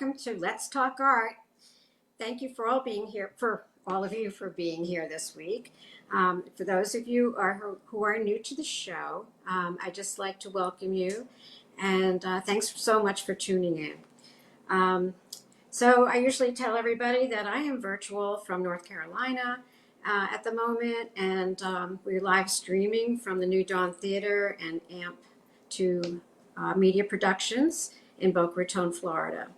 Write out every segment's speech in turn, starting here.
welcome to Let's Talk Art. Thank you for all of you for being here this week. For those of you who are new to the show, I'd just like to welcome you, and thanks so much for tuning in. So I usually tell everybody that I am virtual from North Carolina at the moment, and we're live streaming from the New Dawn Theater and AMP to Media Productions in Boca Raton, Florida.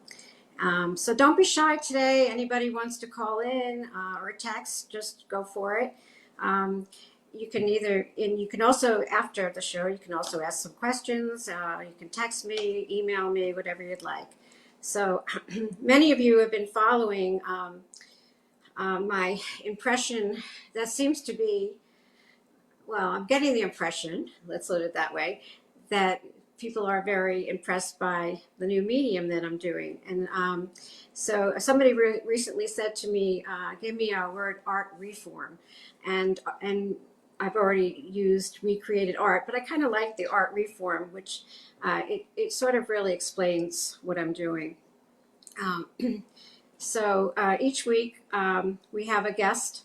So don't be shy today. Anybody wants to call in or text, just go for it. You can also, after the show, you can also ask some questions. You can text me, email me, whatever you'd like. So many of you have been following my impression. That seems to be, well, I'm getting the impression, let's let it that way, that people are very impressed by the new medium that I'm doing. And so somebody recently said to me, give me a word, art reform. And I've already used recreated art, but I kind of like the art reform, which it sort of really explains what I'm doing. So each week we have a guest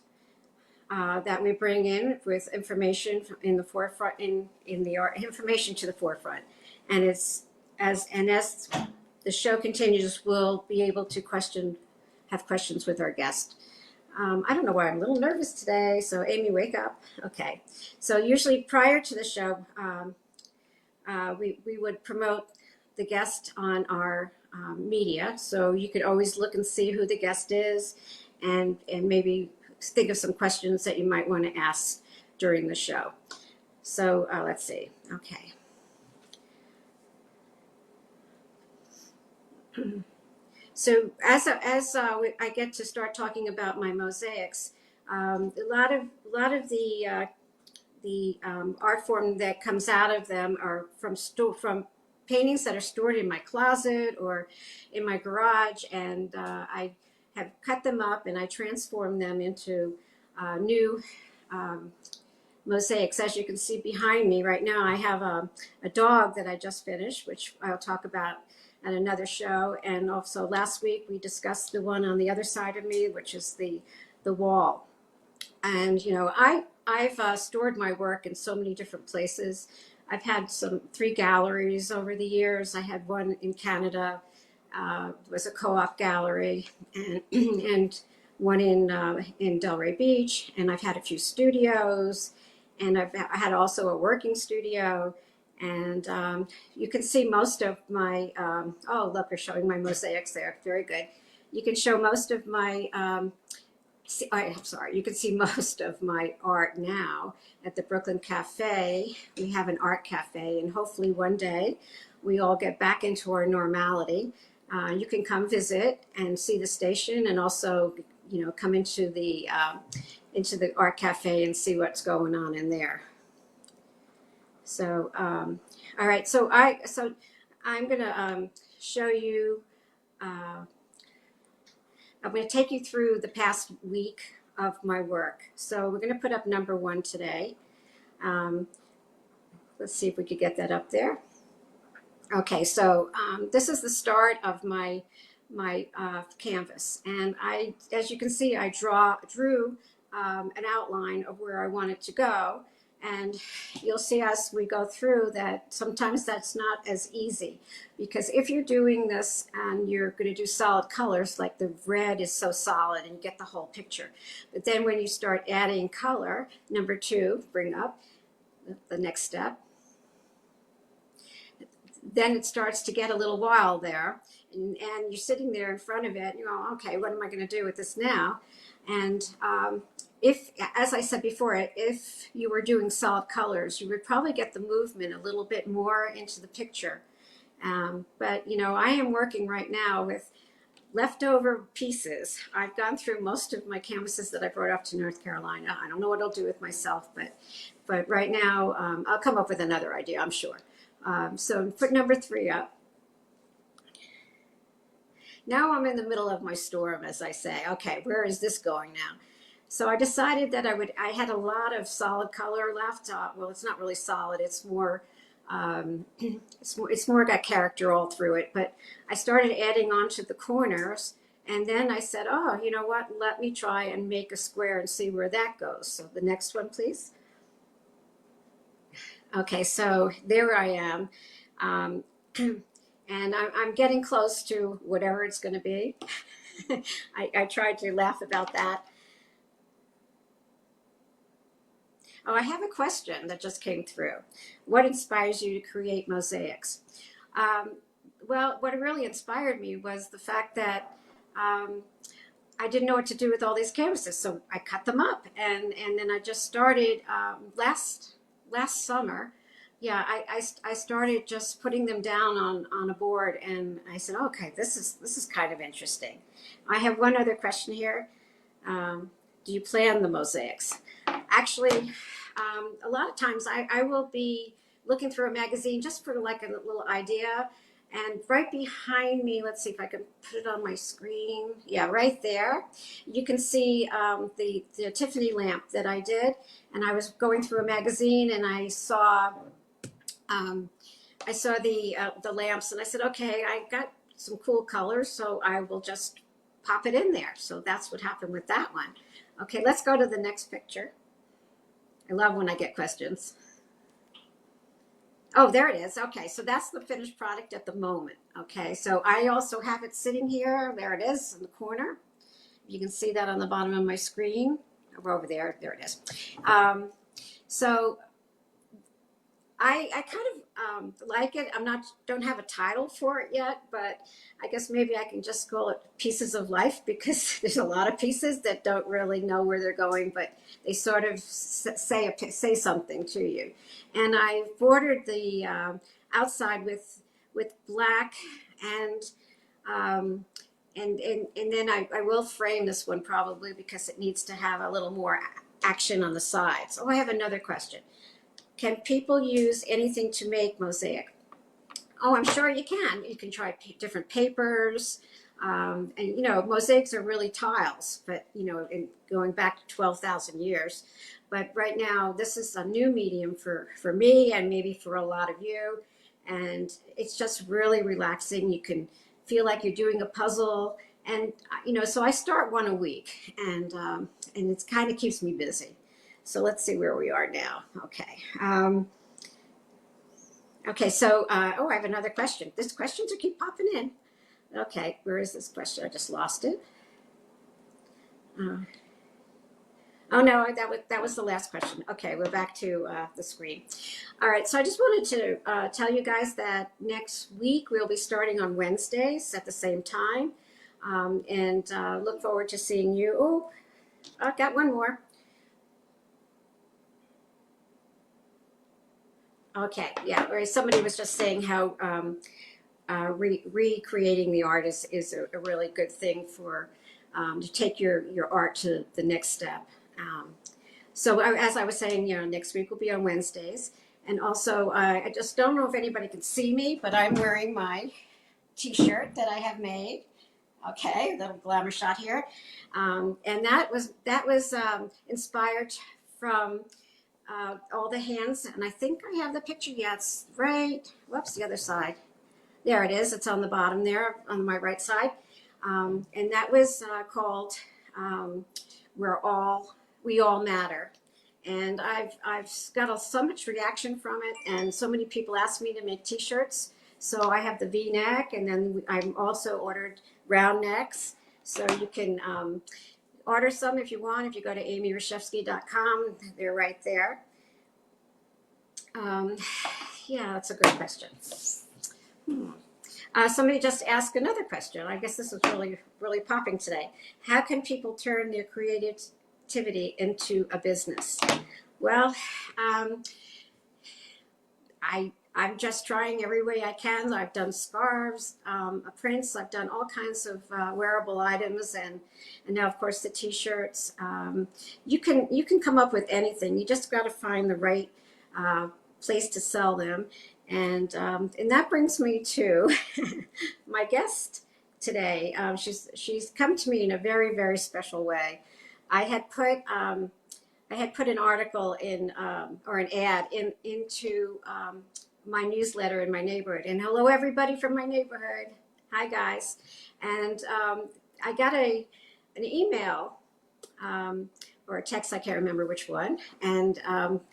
that we bring in with information in the forefront, in the art, information to the forefront. And as the show continues, we'll be able to have questions with our guest. I don't know why I'm a little nervous today. So Amy, wake up. Okay. So usually prior to the show, we would promote the guest on our media. So you could always look and see who the guest is, and maybe think of some questions that you might want to ask during the show. So let's see. Okay. So as I get to start talking about my mosaics, a lot of the art form that comes out of them are from paintings that are stored in my closet or in my garage, and I have cut them up and I transform them into new mosaics. As you can see behind me right now, I have a dog that I just finished, which I'll talk about at another show. And also last week we discussed the one on the other side of me, which is the wall. And you know, I've stored my work in so many different places. I've had 3 galleries over the years. I had one in Canada, it was a co-op gallery, and one in Delray Beach, and I've had a few studios, and I had also a working studio. And you can see most of my, oh, look, they're showing my mosaics there. Very good. You can show most of my, you can see most of my art now at the Brooklyn Cafe. We have an art cafe, and hopefully one day we all get back into our normality. You can come visit and see the station, and also, you know, come into the art cafe and see what's going on in there. So, all right. So I'm gonna show you. I'm going to take you through the past week of my work. So we're going to put up number 1 today. Let's see if we could get that up there. Okay, so this is the start of my canvas, and as you can see, I drew an outline of where I want it to go. And you'll see as we go through that sometimes that's not as easy, because if you're doing this and you're going to do solid colors, like the red is so solid and you get the whole picture. But then when you start adding color, number 2, bring up the next step, then it starts to get a little wild there. And you're sitting there in front of it and you go, okay, what am I going to do with this now? And if, as I said before, if you were doing solid colors, you would probably get the movement a little bit more into the picture. But, you know, I am working right now with leftover pieces. I've gone through most of my canvases that I brought up to North Carolina. I don't know what I'll do with myself, but right now I'll come up with another idea, I'm sure. So put number 3 up. Now I'm in the middle of my storm, as I say. Okay, where is this going now? So I decided that I had a lot of solid color left. Well, it's not really solid. It's more It's more got character all through it, but I started adding on to the corners. And then I said, oh, you know what? Let me try and make a square and see where that goes. So the next one, please. Okay, so there I am. Um, and I'm getting close to whatever it's going to be. I tried to laugh about that. Oh, I have a question that just came through. What inspires you to create mosaics? Um, well, what really inspired me was the fact that um, I didn't know what to do with all these canvases, so I cut them up, and then I just started last summer. Yeah, I started just putting them down on a board, and I said, okay, this is kind of interesting. I have one other question here. Um, do you plan the mosaics? Actually, a lot of times I will be looking through a magazine just for like a little idea. And right behind me, let's see if I can put it on my screen. Yeah, right there. You can see the Tiffany lamp that I did. And I was going through a magazine and um, I saw the lamps and I said, okay, I got some cool colors, so I will just pop it in there. So that's what happened with that one. Okay, let's go to the next picture. I love when I get questions. Oh, there it is. Okay, so that's the finished product at the moment. Okay, so I also have it sitting here. There it is in the corner. You can see that on the bottom of my screen. Over there. There it is. So I kind of like it. Don't have a title for it yet, but I guess maybe I can just call it Pieces of Life because there's a lot of pieces that don't really know where they're going, but they sort of say something to you. And I bordered the outside with black and um, and then I will frame this one probably because it needs to have a little more action on the sides. Oh, I have another question. Can people use anything to make mosaic? Oh, I'm sure you can. You can try different papers. And, you know, mosaics are really tiles, but, you know, going back to 12,000 years. But right now, this is a new medium for me and maybe for a lot of you. And it's just really relaxing. You can feel like you're doing a puzzle. And, you know, so I start one a week and it kind of keeps me busy. So let's see where we are now. Okay. Okay, so, oh, I have another question. There's questions that keep popping in. Okay, where is this question? I just lost it. Uh, oh, no, that was the last question. Okay, we're back to the screen. All right, so I just wanted to tell you guys that next week we'll be starting on Wednesdays at the same time. And look forward to seeing you. Oh, I got one more. Okay, yeah, or somebody was just saying how recreating the art is a really good thing for to take your art to the next step. So as I was saying, you know, next week will be on Wednesdays, and also I just don't know if anybody can see me, but I'm wearing my T-shirt that I have made. Okay, a little glamour shot here, and that was inspired from all the hands, and I think I have the picture. Yeah, it's right. Whoops, the other side. There it is. It's on the bottom there on my right side. And that was called um, We All Matter. And I've got so much reaction from it, and so many people ask me to make T-shirts. So I have the V-neck, and then I'm also ordered round necks. So you can order some if you want. If you go to amyreshefsky.com, they're right there. Um, yeah, that's a good question. Somebody just asked another question. I guess this is really, really popping today. How can people turn their creativity into a business? Well, um, I'm just trying every way I can. I've done scarves, prints. I've done all kinds of wearable items, and now of course the T-shirts. You can come up with anything. You just got to find the right place to sell them, and that brings me to my guest today. She's come to me in a very, very special way. I had put I had put an article in or an ad into my newsletter in my neighborhood. And hello, everybody from my neighborhood. Hi, guys. And I got an email or a text, I can't remember which one, and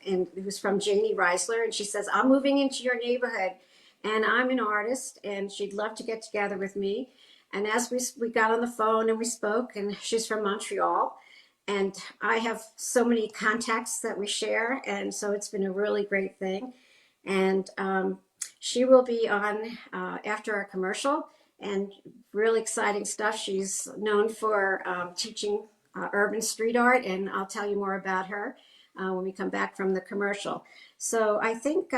it was from Janie Reisler, and she says, "I'm moving into your neighborhood, and I'm an artist, and she'd love to get together with me." And as we got on the phone and we spoke, and she's from Montreal, and I have so many contacts that we share, and so it's been a really great thing. And she will be on after our commercial, and really exciting stuff. She's known for teaching urban street art, and I'll tell you more about her when we come back from the commercial. So I think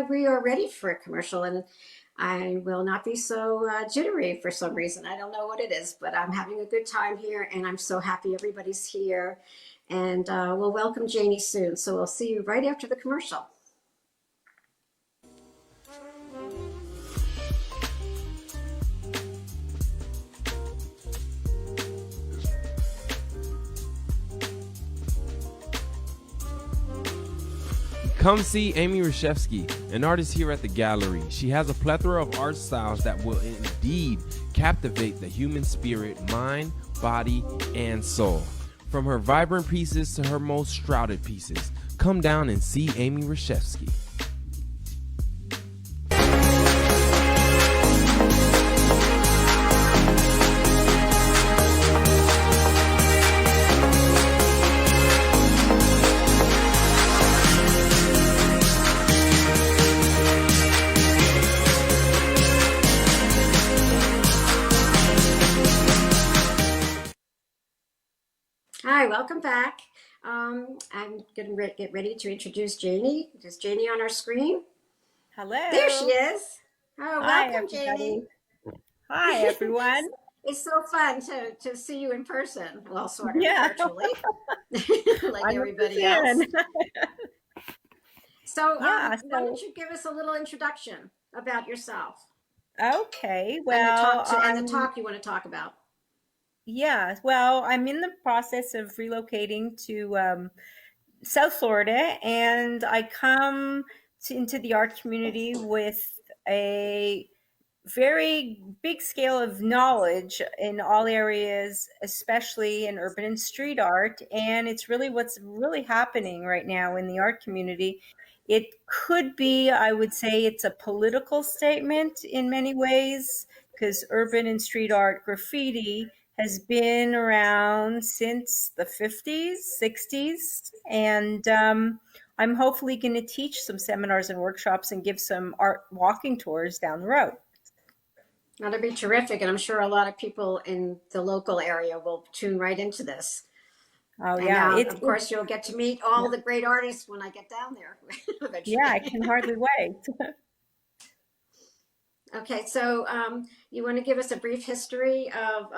we are ready for a commercial, and I will not be so jittery for some reason. I don't know what it is, but I'm having a good time here, and I'm so happy everybody's here. And we'll welcome Janie soon. So we'll see you right after the commercial. Come see Amy Reshefsky, an artist here at the gallery. She has a plethora of art styles that will indeed captivate the human spirit, mind, body, and soul. From her vibrant pieces to her most shrouded pieces, come down and see Amy Reshefsky. Hi, welcome back. I'm going to get ready to introduce Janie. Is Janie on our screen? There she Hello. is. Oh, Hi, welcome, Janie. everybody. Hi, everyone. It's so fun to see you in person. Well, sort of Yeah, virtually, like I'm a everybody else. fan. So, Yeah, why don't so, you give us a little introduction about yourself okay. and Well, the talk you want to talk about? I'm in the process of relocating to South Florida, and I come into the art community with a very big scale of knowledge in all areas, especially in urban and street art. And it's really what's really happening right now in the art community. It could be, I would say, it's a political statement in many ways, because urban and street art graffiti has been around since the 50s, 60s. And I'm hopefully going to teach some seminars and workshops and give some art walking tours down the road. That'd be terrific, and I'm sure a lot of people in the local area will tune right into this. Oh And yeah, of course, you'll get to meet all the great artists when I get down there yeah, I eventually. can hardly wait. Okay, so you want to give us a brief history of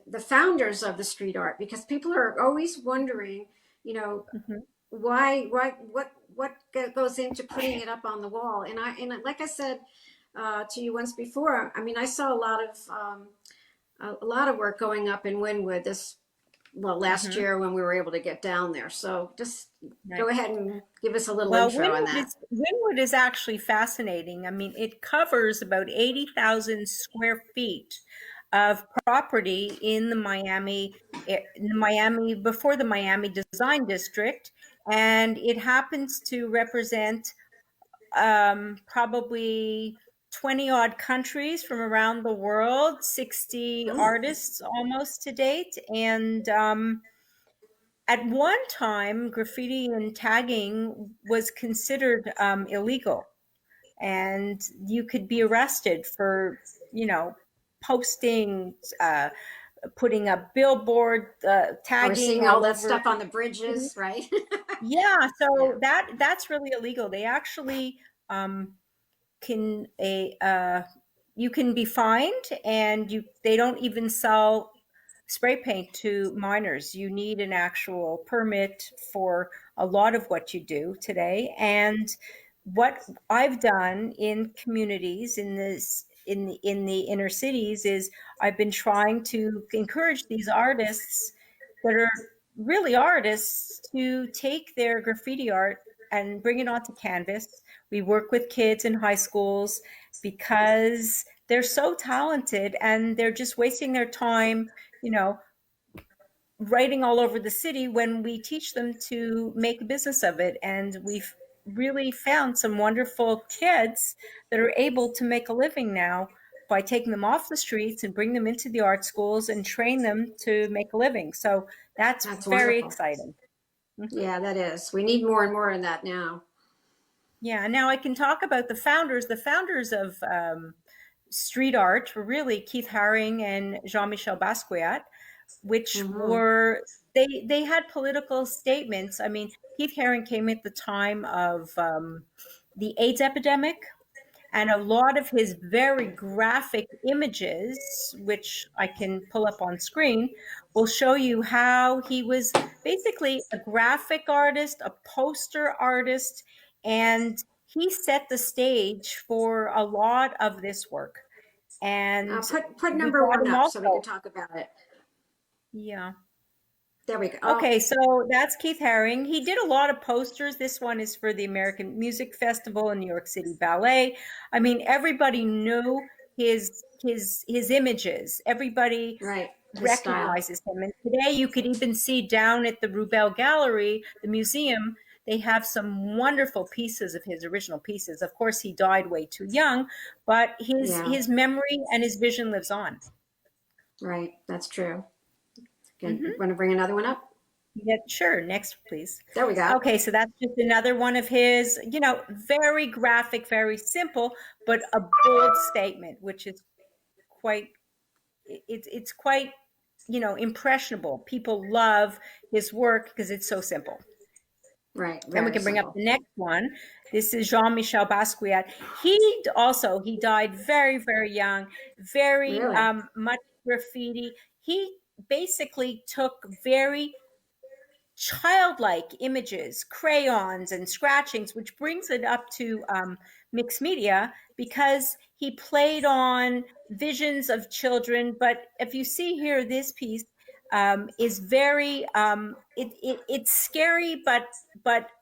the founders of the street art, because people are always wondering, you know, Mhm. what goes into putting it up on the wall. And like I said to you once before, I mean, I saw a lot of work going up in Wynwood last Mhm. year when we were able to get down there. So just go Right. ahead and give us a little Well, intro on that. Wynwood is actually fascinating. I mean, it covers about 80,000 square feet of property in the Miami before the Miami Design District, and it happens to represent probably 20 odd countries from around the world, 60 artists almost to date. And at one time, graffiti and tagging was considered illegal, and you could be arrested for, you know, posting, putting up billboard, Or tagging seeing all all that over stuff on the the city. bridges, right? Yeah, Yeah. so that's really illegal. They actually um, can a you can be fined, and they don't even sell spray paint to minors. You need an actual permit for a lot of what you do today. And what I've done in communities in the inner cities is I've been trying to encourage these artists that are really artists to take their graffiti art and bring it onto canvas. We work with kids in high schools because they're so talented and they're just wasting their time, you know, writing all over the city when we teach them to make a business of it. And we've really found some wonderful kids that are able to make a living now by taking them off the streets and bring them into the art schools and train them to make a living. So that's That's very wonderful. exciting. Yeah, that is. We need more and more of that now. Yeah, now I can talk about the founders. The founders of street art were really Keith Haring and Jean-Michel Basquiat, which Hmm. were they had political statements. I mean, Keith Haring came at the time of the AIDS epidemic, and a lot of his very graphic images, which I can pull up on screen, will show you how he was basically a graphic artist, a poster artist, and he set the stage for a lot of this work. And Put we number got one him up so we can also. talk about it. Yeah. There we go. Oh, Okay, so that's Keith Haring. He did a lot of posters. This one is for the American Music Festival and New York City Ballet. I mean, everybody knew his images. Everybody right. His style. recognizes him. And today you could even see down at the Rubel Gallery, the museum, they have some wonderful pieces of his original pieces. Of course, he died way too young, but Yeah, his memory and his vision lives on. right. That's true. Okay, Hmm. want to bring another one up? Yeah, sure. Next, please. There we go. Okay, so that's just another one of his, you know, very graphic, very simple, but a bold statement, which is quite, it's quite, you know, impressionable. People love his work because it's so simple. Right. And we Very can bring up simple. the next one. This is Jean-Michel Basquiat. He died very, very young, very Really? much graffiti. He basically took very childlike images, crayons, and scratchings, which brings it up to mixed media because he played on visions of children. But if you see here, this piece is very it's scary, but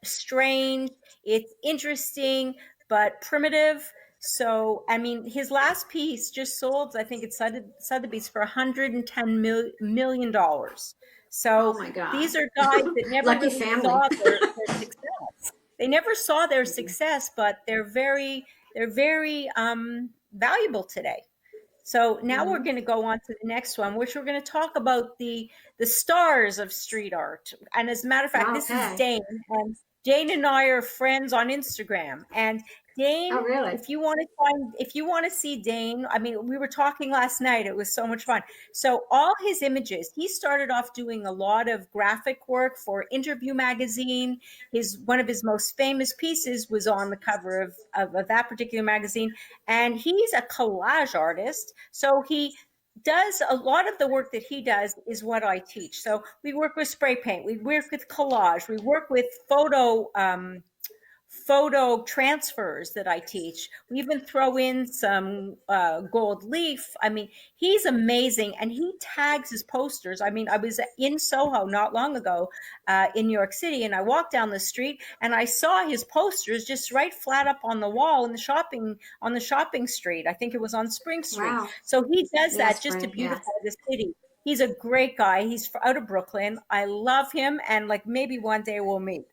strange. It's interesting, but primitive. So, I mean, his last piece just sold, I think it's Sotheby's for $110 million. Oh So my God. these are guys that never Lucky really family. saw their success. They never saw their success, but they're very valuable today. So now we're Hmm. going to go on to the next one, which we're going to talk about the stars of street art. And as a matter of fact, this is Okay. Dane, and Dane and I are friends on Instagram. And Oh, Dane, really? if you want to see Dane, I mean, we were talking last night. It was so much fun. So all his images, he started off doing a lot of graphic work for Interview magazine. His one of his most famous pieces was on the cover of that particular magazine, and he's a collage artist. So he does a lot of the work that he does is what I teach. So we work with spray paint, we work with collage, we work with photo transfers that I teach. We even throw in some gold leaf. I mean, he's amazing, and he tags his posters. I mean, I was in Soho not long ago in New York City, and I walked down the street and I saw his posters just right flat up on the wall in the shopping street. I think it was on Spring Street. Wow. So he does Yeah, that just to spring. Yeah. beautify the city. He's a great guy. He's out of Brooklyn. I love him, and like maybe one day we'll meet.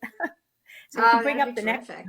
So we can Oh, bring that'd be up the next. terrific.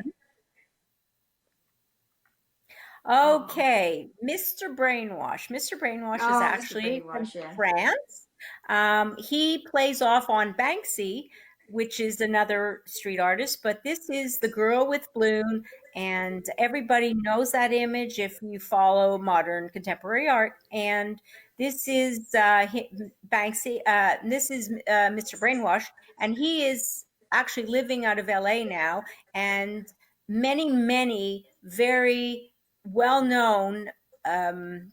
Oh. Okay, Mr. Brainwash. Mr. Brainwash is Oh, Mr. actually from Brainwash. Yeah. France. He plays off on Banksy, which is another street artist, but this is the girl with balloon, and everybody knows that image if you follow modern contemporary art. And this is Banksy. This is Mr. Brainwash, and he is actually living out of LA now, and many very well-known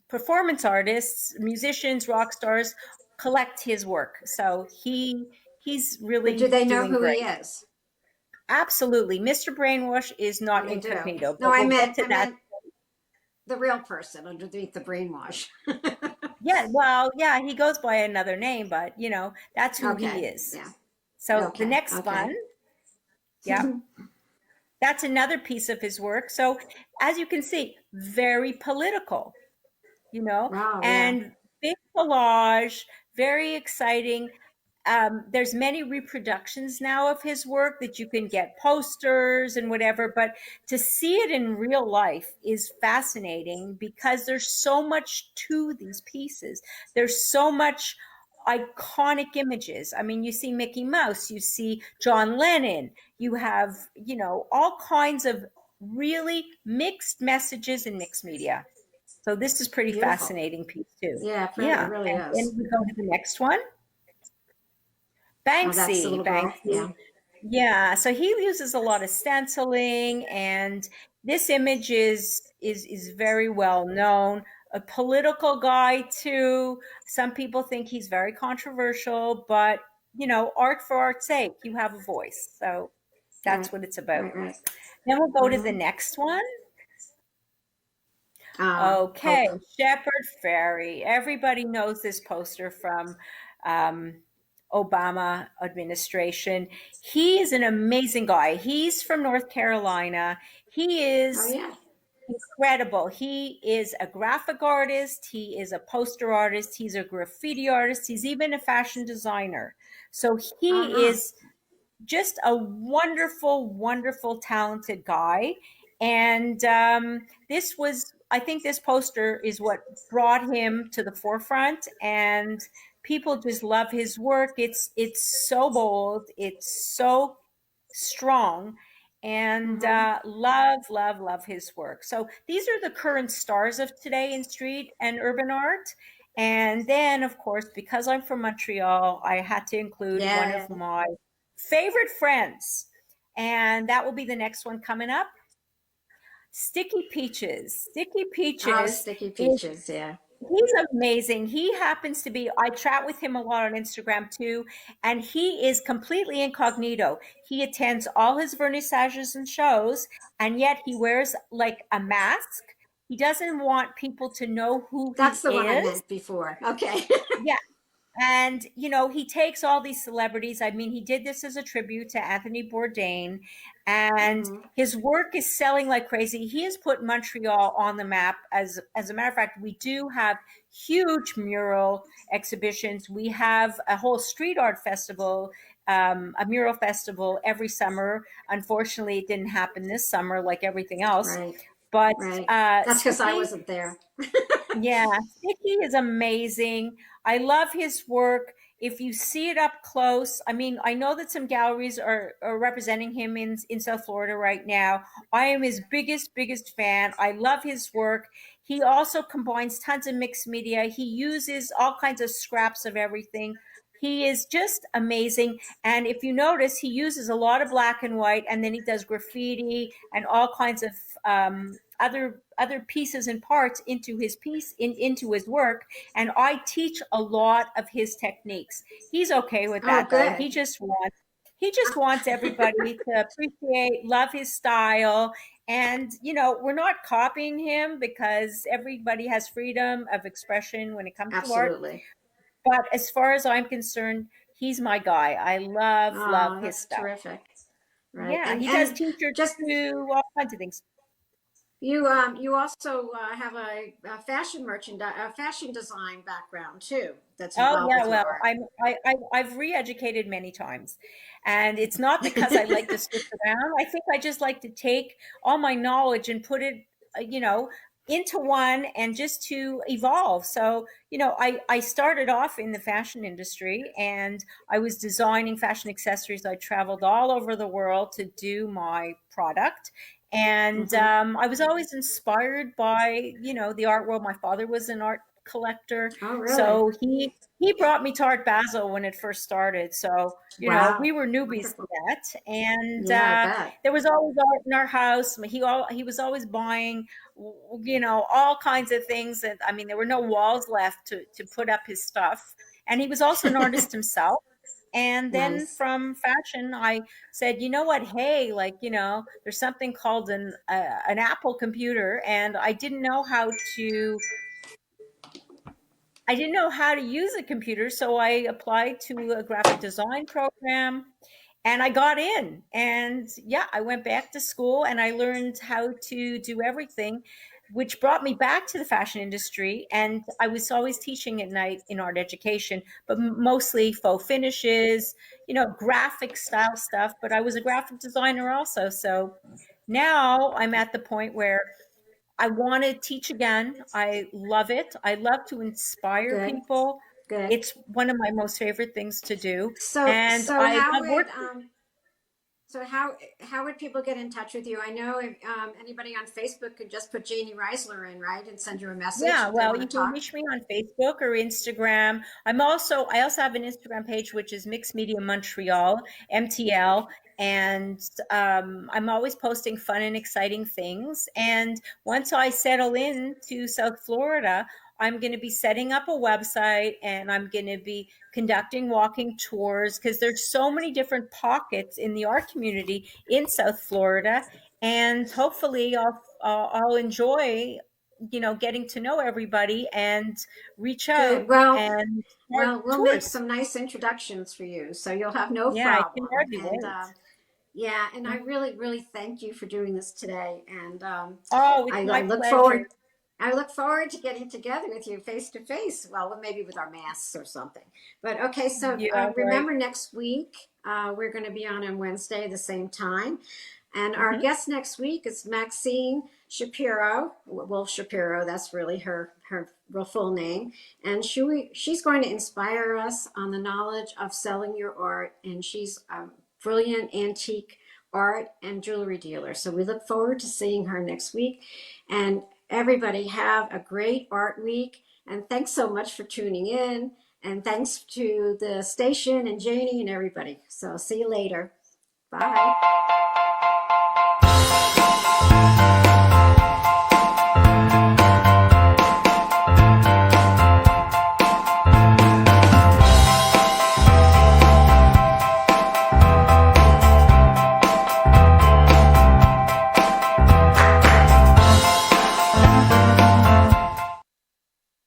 performance artists, musicians, rock stars collect his work. So he's But do really they know doing who he great. is? Absolutely. Mr. Brainwash is Oh, not they do. incognito, No, but we'll get to I that. meant the real person underneath the brainwash. Yeah, well, yeah, he goes by another name, but you know, that's who he Okay. is. Yeah. So the Okay. next Okay. one, yeah. That's another piece of his work. So as you can see, very political, Wow, yeah. and big collage, very exciting. There's many reproductions now of his work that you can get posters and whatever, but to see it in real life is fascinating because there's so much to these pieces. There's so much iconic images. I mean, you see Mickey Mouse, you see John Lennon, you have, all kinds of really mixed messages and mixed media. So this is pretty Beautiful. fascinating piece too. Yeah, it Yeah. really And is. then we go to the next one. Oh, that's the Banksy. little girl. Banksy. Yeah. Yeah. So he uses a lot of stenciling, and this image is very well known. A political guy too. Some people think he's very controversial, but art for art's sake, you have a voice. So Right. that's what it's about. Right. Right. Then we'll go to the Mm-hmm. next one. Hope. Okay, Shepherd Ferry. Everybody knows this poster from um, Obama administration. He is an amazing guy. He's from North Carolina. He Oh, is yeah. incredible. He is a graphic artist. He is a poster artist. He's a graffiti artist. He's even a fashion designer. So Uh he huh. is just a wonderful, wonderful, talented guy. And I think this poster is what brought him to the forefront. And people just love his work. It's so bold. It's so strong, and Mm-hmm. love his work. So these are the current stars of today in street and urban art. And then, of course, because I'm from Montreal, I had to include one Yeah. of my favorite friends, and that will be the next one coming up. Sticky Peaches. Sticky Oh, Peaches sticky is peaches. Yeah. He's amazing. He happens to be, I chat with him a lot on Instagram too, and he is completely incognito. He attends all his vernissages and shows, and yet he wears like a mask. He doesn't want people to know who he That's the one I is. meant before. Okay. Yeah, and, he takes all these celebrities. I mean, he did this as a tribute to Anthony Bourdain, and Mm-hmm. his work is selling like crazy. He has put Montreal on the map. As a matter of fact, we do have huge mural exhibitions. We have a whole street art festival, a mural festival every summer. Unfortunately, it didn't happen this summer like everything else. Right. But Right. That's because I Sticky, wasn't there. yeah, Sticky is amazing. I love his work. If you see it up close, I mean, I know that some galleries are representing him in South Florida right now. I am his biggest fan. I love his work. He also combines tons of mixed media. He uses all kinds of scraps of everything. He is just amazing. And if you notice, he uses a lot of black and white, and then he does graffiti and all kinds of other pieces and parts into his into his work. And I teach a lot of his techniques. He's okay with Oh, that though. good. He just wants everybody to appreciate, love his style. And we're not copying him because everybody has freedom of expression when it comes to art. Absolutely. But as far as I'm concerned, he's my guy. I love Oh, his that's stuff. terrific. Right. Yeah, And he does and t-shirts just too, all kinds of things. you also have a fashion design background too that's Oh involved yeah, with your well, art. I've re-educated many times, and it's not because I like to switch around. I think I just like to take all my knowledge and put it, into one, and just to evolve. So, I started off in the fashion industry, and I was designing fashion accessories. I traveled all over the world to do my product. And Hmm. I was always inspired by, the art world. My father was an art collector, Oh, really? so he brought me to Art Basel when it first started. So, Wow. we were newbies to Wonderful. that. And Yeah, I bet. there was always art in our house. He was always buying, all kinds of things. And I mean, there were no walls left to put up his stuff. And he was also an artist himself. And then Nice. from fashion, I said, you know what? Hey, like, there's something called an Apple computer, and I didn't know how to use a computer, so I applied to a graphic design program, and I got in. And yeah, I went back to school and I learned how to do everything, which brought me back to the fashion industry. And I was always teaching at night in art education, but mostly faux finishes, graphic style stuff. But I was a graphic designer also. So now I'm at the point where I want to teach again. I love it. I love to inspire Good, people. good. It's one of my most favorite things to do. So, And so I how love would working. so how would people get in touch with you? I know if, anybody on Facebook could just put Janie Reisler in, right, and send you a message Yeah, if they well, want you to can talk. reach me on Facebook or Instagram. I also have an Instagram page which is Mixed Media Montreal, MTL, and I'm always posting fun and exciting things. And once I settle in to South Florida, I'm going to be setting up a website and I'm going to be conducting walking tours because there's so many different pockets in the art community in South Florida, and hopefully I'll enjoy getting to know everybody and reach Good. out Well, and start well, we'll make tours. some nice introductions for you, so you'll have no Yeah, I can problem. hardly And wait. yeah, and I Mhm. really, really thank you for doing this today. And Oh, it's I my look pleasure. forward. I look forward to getting together with you face to face. Well, maybe with our masks or something. But okay, so Yeah, right. remember next week we're going to be on Wednesday the same time. And our Hmm. guest next week is Maxine Shapiro, Wolf Shapiro. That's really her real full name. And she's going to inspire us on the knowledge of selling your art. And she's a brilliant antique art and jewelry dealer. So we look forward to seeing her next week. And everybody have a great art week. And thanks so much for tuning in. And thanks to the station and Janie and everybody. So see you later. Bye.